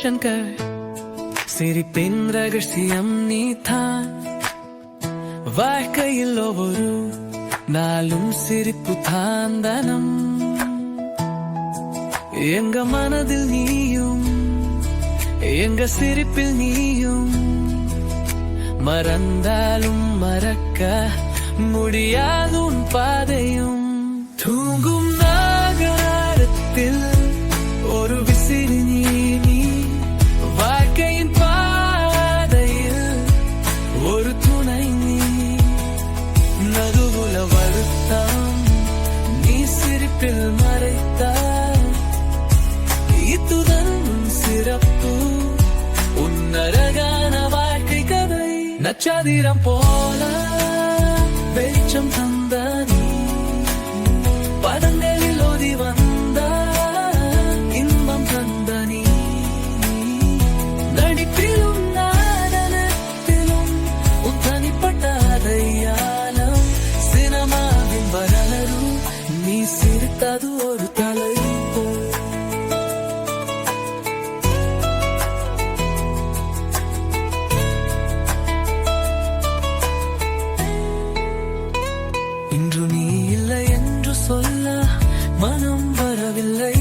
சங்கர் சிரிப்பின் ரகசியம் நீதான் வாழ்க்கையில் ஒவ்வொரு நாளும் சிரிப்பு தாந்தனம் எங்க மனதில் நீயும் எங்க சிரிப்பில் நீயும் மறந்தாலும் மறக்க முடியாது உன் பாதையும் தூங்கும் நகரத்தில் ஒரு விசிறி நீ வாழ்க்கையின் பாதையில் ஒரு துணை நீ நடுவுல வருத்தம் நீ சிரிப்பில் மறைத்தால் இத்துடன் சிறப்பு உன்னரகான வாழ்க்கை கதை நட்சத்திரம் போல வெளிச்சம் தந்த நீ பதங்களில் ஓதி வந்த இன்பம் தந்த நீ நடிப்பிலும் நாடனத்திலும் உன் தனிப்பட்ட அடையாளம் சினிமாவின் வரலாறு நீ சிரித்தது ஒரு தலை இன்று நீ இல்லை என்று சொல்ல மனம் வரவில்லை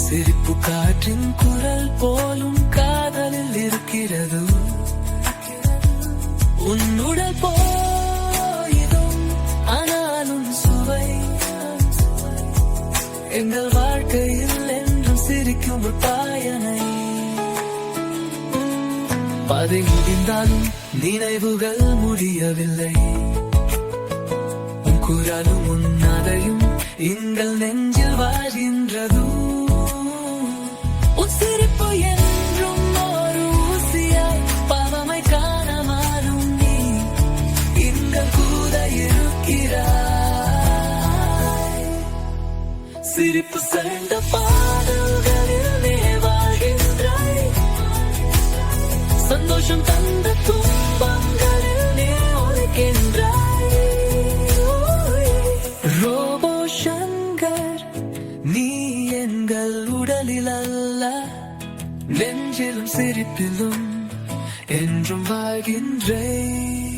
சிரிப்பு காற்றின் குரல் போலும் காதலில் இருக்கிறது உன்னுடல் போயிடும் ஆனாலும் சுவை எங்கள் வாழ்க்கையில் என்றும் சிரிக்கும் ஒரு பயனை பாதை முடிந்தாலும் நினைவுகள் முடியவில்லை குரலும் உன்னதையும் எங்கள் நெஞ்சில் வாழ்கின்றது உன் சிரிப்பு என்றும் ஒரு ஊசியாய் பாவமை காண மாறும் நீ எங்கள் கூட இருக்கிறாய் சிரிப்பு சேர்ந்த பாடல்களில் நீ வாழ்கின்றாய் சந்தோஷம் தந்த துன்பங்களில் நீ ஒழிக்கின்றாய் எங்கள் உடலில் அல்ல நெஞ்சிலும் சிரிப்பிலும் என்றும் வாழ்கின்றேன்.